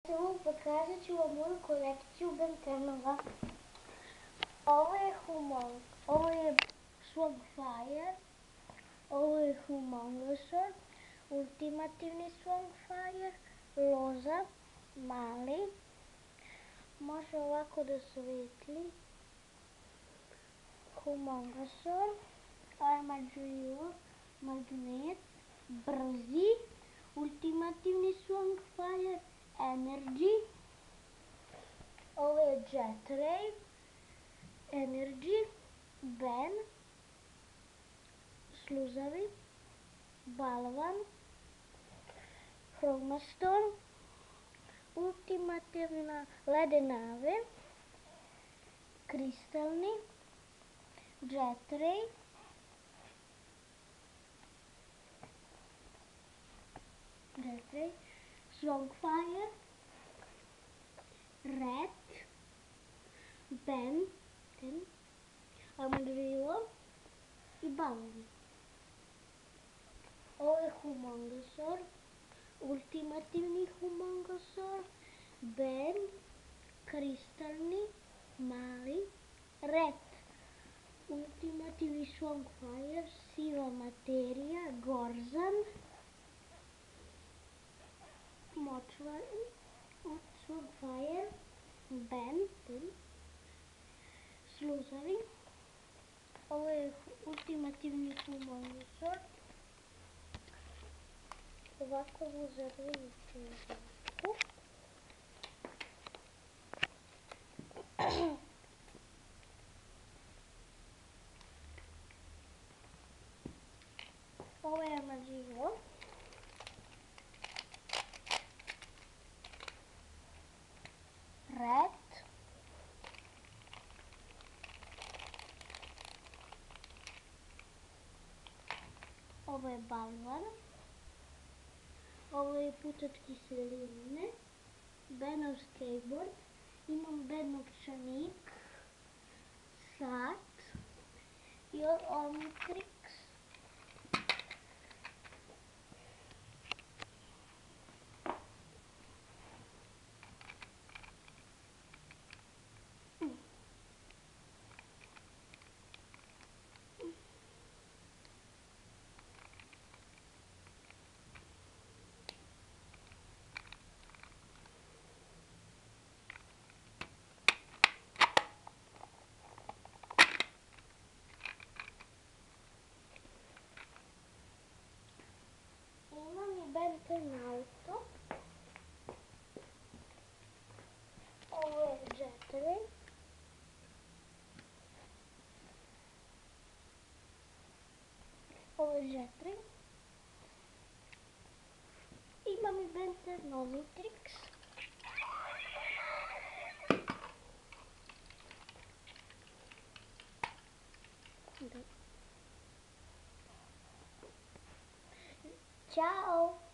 Samo pokazat ću vam moju kolekciju bentenova. Ovo je Swongfire, ovo je Humongousaur, ultimativni Swongfire, Loza, mali, može ovako da svetli, Humongousaur, Armadillo, magnet, brzi, ultimativni Swongfire, Energy, ovo je Jetray, Energy, Ben, Sluzavi, Balvan, Chromastorm, ultimativna Ledenave, Kristalni, Jetray, Swongfire, Rat, Ben, Armadillo i Balvan. Ovo je Humongousaur, ultimativni Humongousaur, Ben, kristalni, mali, Rat, ultimativni Swongfire, siva materija, Gorzan, močvarni, Swongfire, Ben, Sluzavi, ovo je ultimativni Humongousaur, ovako mu zadvojite ovako. Ovo je Armadillo, Rat, ovo je Balvan, ovo je Pučač kiseline, Benov skateboard, imam Ben novčanik, sat i Omnitrix. Imam i Ben 10 auto, ovo je Jetray, imam i Ben 10 Omnitrix, Ćao!